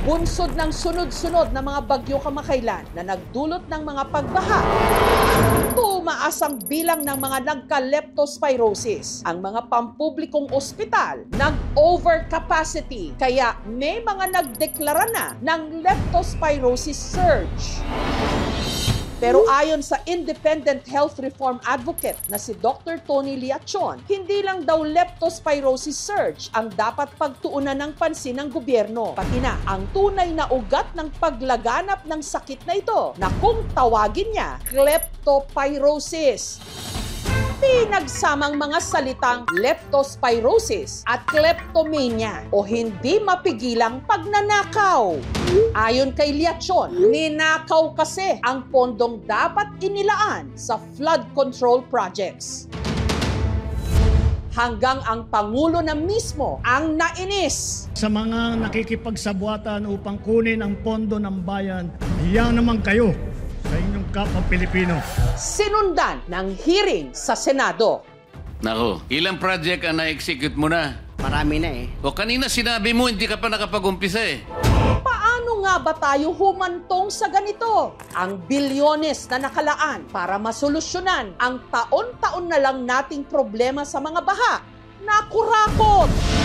Bunsod ng sunod-sunod na mga bagyo kamakailan na nagdulot ng mga pagbaha, tumaas ang bilang ng mga nagka-leptospirosis. Ang mga pampublikong ospital nag-overcapacity, kaya may mga nagdeklara na ng leptospirosis surge. Pero ayon sa independent health reform advocate na si Dr. Tony Liachon, hindi lang daw leptospirosis surge ang dapat pagtuunan ng pansin ng gobyerno. Pati na ang tunay na ugat ng paglaganap ng sakit na ito na kung tawagin niya, kleptopyrosis. Pinagsamang mga salitang leptospirosis at kleptomania o hindi mapigilang pagnanakaw. Ayon kay Liachon, ninakaw kasi ang pondong dapat inilaan sa flood control projects. Hanggang ang Pangulo na mismo ang nainis. Sa mga nakikipagsabuatan upang kunin ang pondo ng bayan, hiya naman kayo sa inyong kapwa Pilipino. Sinundan ng hearing sa Senado. Nako, ilang project ang na-execute mo na? Marami na eh. O kanina sinabi mo hindi ka pa nakapag-umpisa eh. Paano nga ba tayo humantong sa ganito? Ang bilyones na nakalaan para masolusyonan ang taon-taon na lang nating problema sa mga baha. Nakurakot!